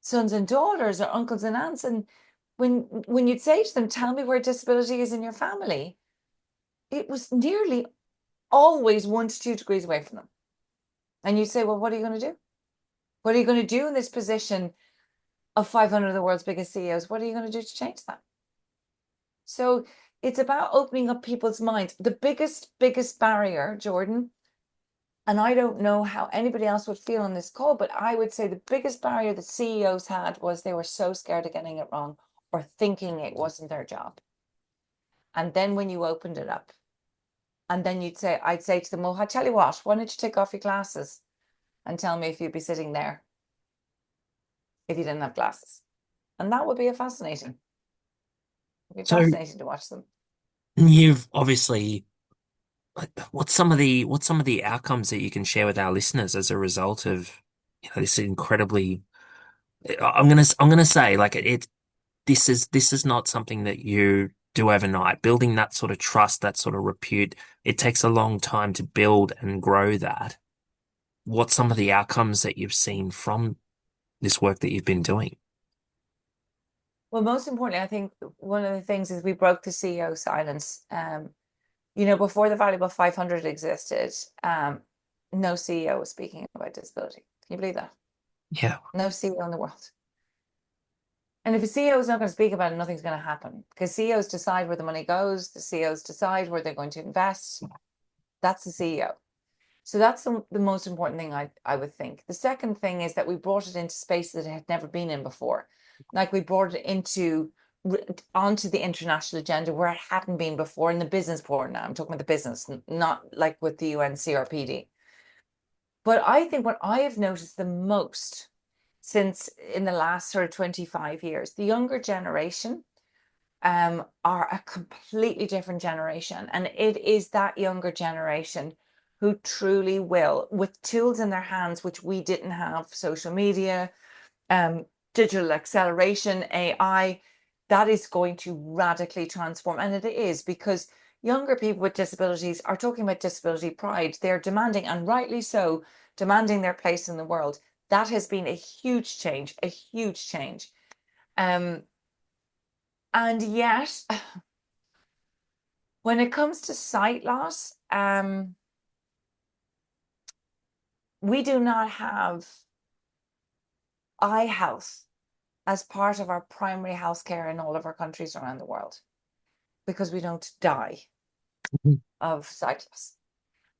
sons and daughters or uncles and aunts. And when you'd say to them, tell me where disability is in your family, it was nearly always 1 to 2 degrees away from them. And you'd say, well, what are you going to do? What are you going to do in this position of 500 of the world's biggest CEOs? What are you going to do to change that? So it's about opening up people's minds. The biggest barrier, Jordan, and I don't know how anybody else would feel on this call, but I would say the biggest barrier that CEOs had was they were so scared of getting it wrong or thinking it wasn't their job. And then when you opened it up, and then I'd say to them, well, I tell you what, why don't you take off your glasses and tell me if you'd be sitting there if you didn't have glasses? And that would be fascinating. It'd be So fascinating to watch them. you've obviously, like, what's some of the outcomes that you can share with our listeners as a result of, this incredibly, I'm gonna say, like, this is not something that you do overnight. Building that sort of trust, that sort of repute, it takes a long time to build and grow that. What's some of the outcomes that you've seen from this work that you've been doing? Well, most importantly, I think one of the things is we broke the CEO silence. Before the Valuable 500 existed, no CEO was speaking about disability. Can you believe that? Yeah. No CEO in the world. And if a CEO is not going to speak about it, nothing's going to happen because CEOs decide where the money goes. The CEOs decide where they're going to invest. That's the CEO. So that's the most important thing I would think. The second thing is that we brought it into space that it had never been in before. Like we brought it onto the international agenda where it hadn't been before in the business part now. I'm talking about the business, not like with the UN CRPD. But I think what I have noticed the most since in the last sort of 25 years, the younger generation are a completely different generation. And it is that younger generation who truly will, with tools in their hands, which we didn't have, social media, digital acceleration, AI, that is going to radically transform. And it is because younger people with disabilities are talking about disability pride. They're demanding, and rightly so, demanding their place in the world. That has been a huge change, a huge change. And yet, when it comes to sight loss, we do not have eye health as part of our primary health care in all of our countries around the world because we don't die Mhm. of sight loss.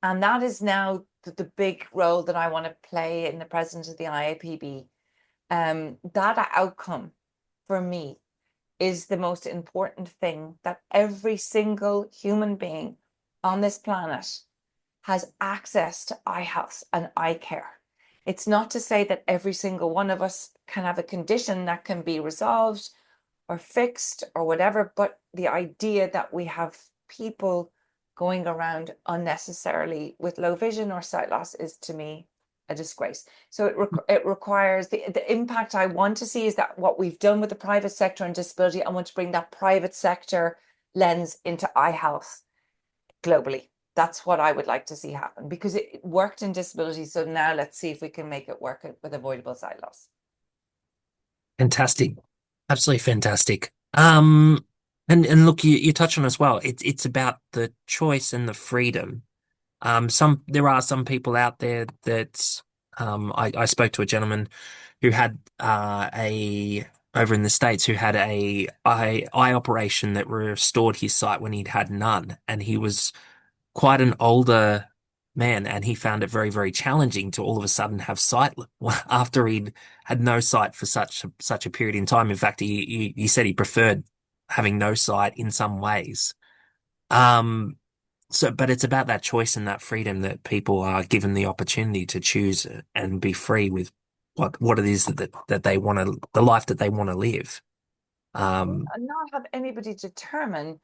And that is now the big role that I want to play in the president of the IAPB. That outcome for me is the most important thing, that every single human being on this planet has access to eye health and eye care. It's not to say that every single one of us can have a condition that can be resolved or fixed or whatever, but the idea that we have people going around unnecessarily with low vision or sight loss is to me a disgrace. So it requires the impact I want to see is that what we've done with the private sector and disability, I want to bring that private sector lens into eye health globally. That's what I would like to see happen because it worked in disability. So now let's see if we can make it work with avoidable sight loss. Fantastic. Absolutely fantastic. And look, you touch on as well. It's about the choice and the freedom. There are some people out there that I spoke to a gentleman who had a over in the States who had a eye operation that restored his sight when he'd had none, and he was quite an older man, and he found it very, very challenging to all of a sudden have sight after he'd had no sight for such a period in time. In fact, he said he preferred having no sight in some ways. Um, but it's about that choice and that freedom that people are given the opportunity to choose and be free with what it is that they want to, the life that they want to live. Um, And not have anybody determine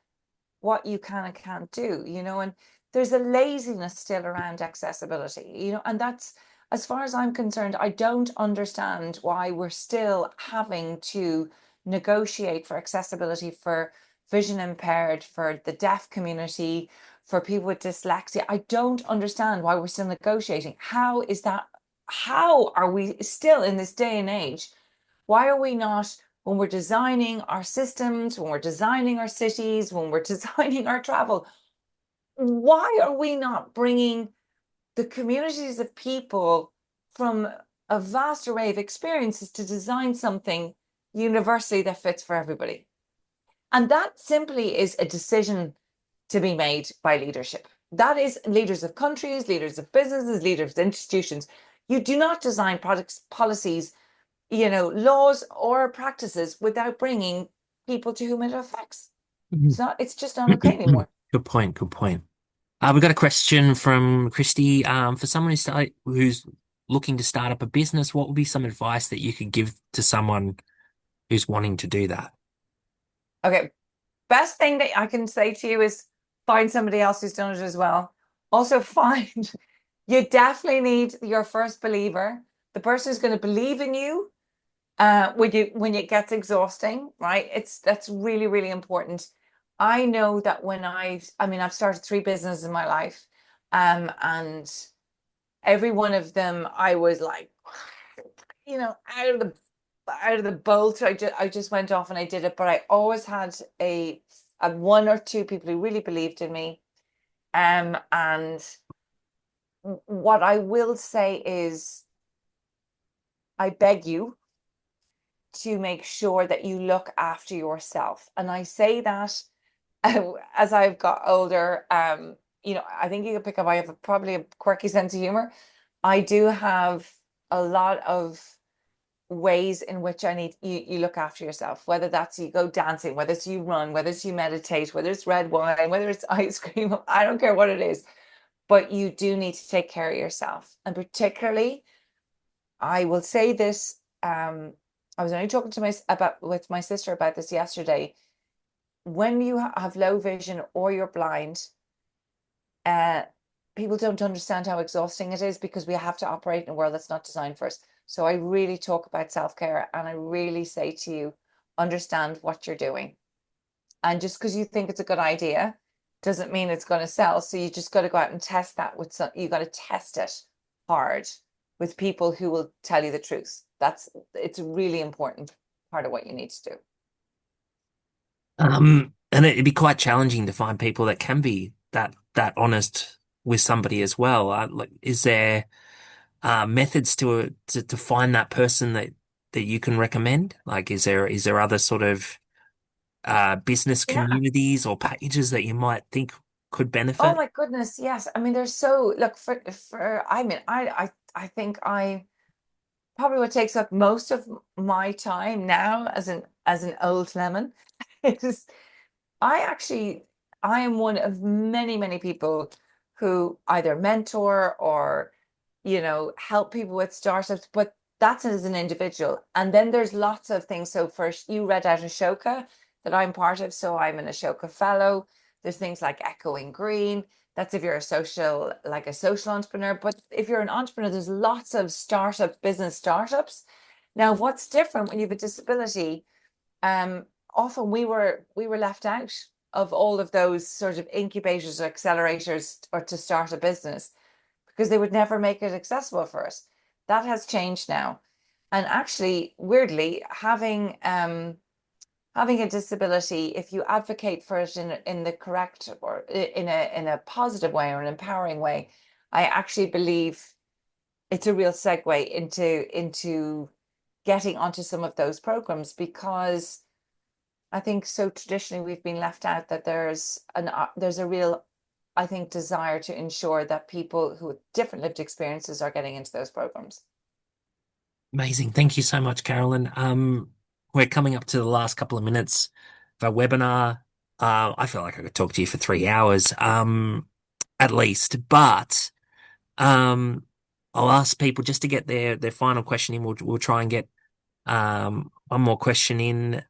what you can and can't do, and there's a laziness still around accessibility, and that's, as far as I'm concerned, I don't understand why we're still having to negotiate for accessibility for vision impaired, for the deaf community, for people with dyslexia. I don't understand why we're still negotiating. How is that? How are we still in this day and age? Why are we not, when we're designing our systems, when we're designing our cities, when we're designing our travel, why are we not bringing the communities of people from a vast array of experiences to design something universally that fits for everybody? And that simply is a decision to be made by leadership. That is leaders of countries, leaders of businesses, leaders of institutions. You do not design products, policies, laws or practices without bringing people to whom it affects. It's just not okay anymore. good point. Good point. We got a question from Christy. For someone who's looking to start up a business, what would be some advice that you could give to someone who's wanting to do that? Okay. Best thing that I can say to you is find somebody else who's done it as well. Also find you definitely need your first believer, the person who's going to believe in you when it gets exhausting, right? That's really, really important. I know that I've started three businesses in my life, and every one of them I was like, out of the bolt. I just went off and I did it, but I always had a one or two people who really believed in me. And what I will say is, I beg you to make sure that you look after yourself. And I say that as I've got older. I think you can pick up, I have probably a quirky sense of humor. I do have a lot of ways in which I need you look after yourself, whether that's you go dancing, whether it's you run, whether it's you meditate, whether it's red wine, whether it's ice cream, I don't care what it is, but you do need to take care of yourself. And particularly, I will say this, I was only talking to with my sister about this yesterday. When you have low vision or you're blind, uh, people don't understand how exhausting it is because we have to operate in a world that's not designed for us. So I really talk about self-care and I really say to you, understand what you're doing. And just because you think it's a good idea doesn't mean it's going to sell. So you just got to go out and test that you got to test it hard with people who will tell you the truth. It's a really important part of what you need to do. And it'd be quite challenging to find people that can be that honest with somebody as well. Like, is there methods to find that person that you can recommend? Like, is there other sort of business Yeah. communities or pages that you might think could Oh benefit? my goodness, yes. I mean, there's so look for I mean, I think I probably what takes up most of my time now as an old lemon is I actually I am one of many, many people who either mentor or help people with startups, but that's as an individual. And then there's lots of things. So first, you read out Ashoka that I'm part of. So I'm an Ashoka fellow. There's things like Echoing Green. That's if you're like a social entrepreneur. But if you're an entrepreneur, there's lots of business startups. Now, what's different when you have a disability? Um, Often we were left out of all of those sort of incubators or accelerators or to start a business because they would never make it accessible for us. That has changed now. And actually, weirdly, having a disability, if you advocate for it in the correct or in a positive way or an empowering way, I actually believe it's a real segue into getting onto some of those programs because I think so traditionally we've been left out that there's a real, I think, desire to ensure that people who have different lived experiences are getting into those programs. Amazing. Thank you so much, Carolyn. We're coming up to the last couple of minutes of our webinar. I feel like I could talk to you for 3 hours, at least, but um, I'll ask people just to get their final question in. We'll try and get one more question in.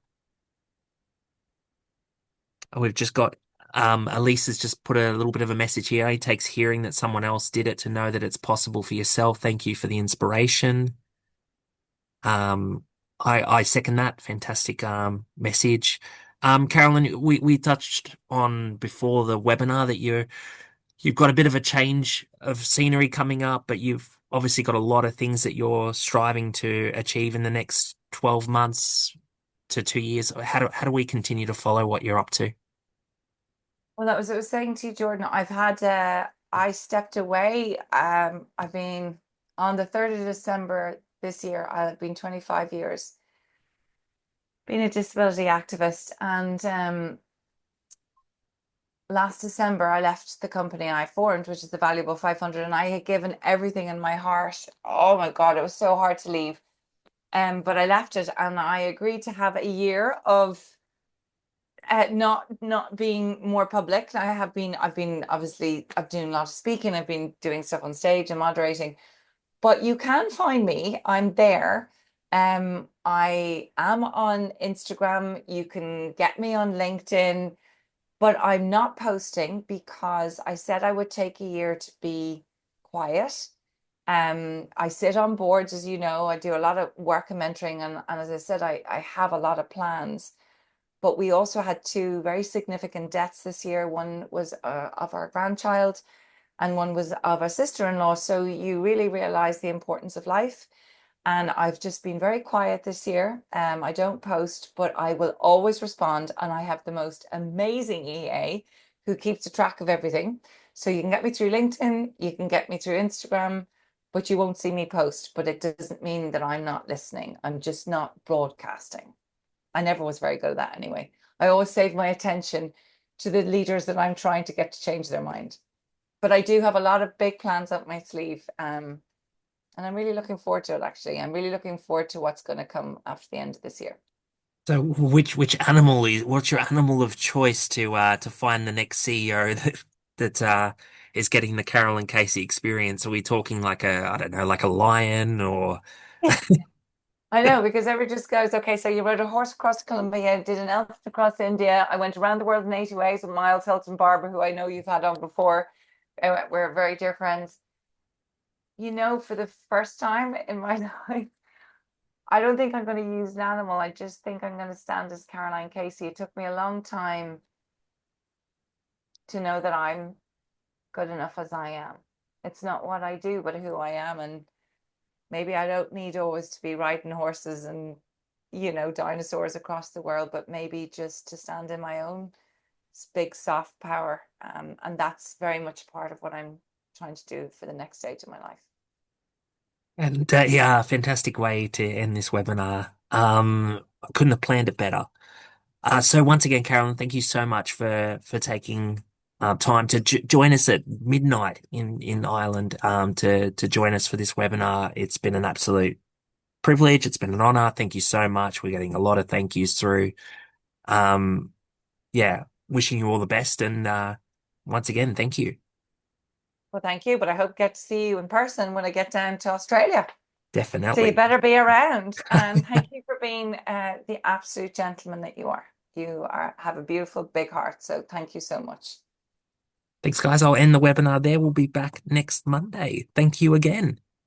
We've just got Elise has just put a little bit of a message here. It takes hearing that someone else did it to know that it's possible for yourself. Thank you for the inspiration. Um, I second that. Fantastic message. Carolyn, we touched on before the webinar that you've got a bit of a change of scenery coming up, but you've obviously got a lot of things that you're striving to achieve in the next 12 months to 2 years. How do we continue to follow what you're up to? Well, that was I was saying to you, Jordan. I stepped away. I've been on the 3rd of December this year. I've been 25 years being a disability activist, and last December I left the company I formed, which is the Valuable 500, and I had given everything in my heart. Oh my God, it was so hard to leave. But I left it, and I agreed to have a year of not being more public. I've been obviously I've doing a lot of speaking. I've been doing stuff on stage and moderating, but you can find me. I'm there. I am on Instagram. You can get me on LinkedIn, but I'm not posting because I said I would take a year to be quiet. I sit on boards, as you know. I do a lot of work and mentoring, and as I said, I have a lot of plans. But we also had two very significant deaths this year. One was of our grandchild, and one was of a sister-in-law. So you really realize the importance of life. And I've just been very quiet this year. I don't post, but I will always respond. And I have the most amazing EA who keeps a track of everything. So you can get me through LinkedIn, you can get me through Instagram, but you won't see me post. But it doesn't mean that I'm not listening. I'm just not broadcasting. I never was very good at that anyway. I always save my attention to the leaders that I'm trying to get to change their mind. But I do have a lot of big plans up my sleeve. And I'm really looking forward to it, actually. I'm really looking forward to what's going to come after the end of this year. So, what's your animal of choice to find the next CEO that is getting the Carolyn Casey experience? Are we talking like I don't know, like a lion or I know, because everyone just goes, okay, so you rode a horse across Colombia, did an elephant across India. I went around the world in 80 ways with Miles Hilton Barber, who I know you've had on before. We're very dear friends. For the first time in my life, I don't think I'm going to use an animal. I just think I'm going to stand as Caroline Casey. It took me a long time to know that I'm good enough as I am. It's not what I do, but who I am. And maybe I don't need always to be riding horses and, dinosaurs across the world, but maybe just to stand in my own big soft power. And that's very much part of what I'm trying to do for the next stage of my life. and yeah, fantastic way to end this webinar. I couldn't have planned it better. So once again, Carolyn, thank you so much for taking time to join us at midnight in Ireland to join us for this webinar. It's been an absolute privilege. It's been an honor. Thank you so much. We're getting a lot of thank yous through. Um, yeah, wishing you all the best. And once again, thank you. Well, thank you, but I hope to get to see you in person when I get down to Australia. So you Definitely. better be around. And thank you for being the absolute gentleman that you are. You are have a beautiful big heart. So thank you so much. Thanks, guys. I'll end the webinar there. We'll be back next Monday. Thank you again.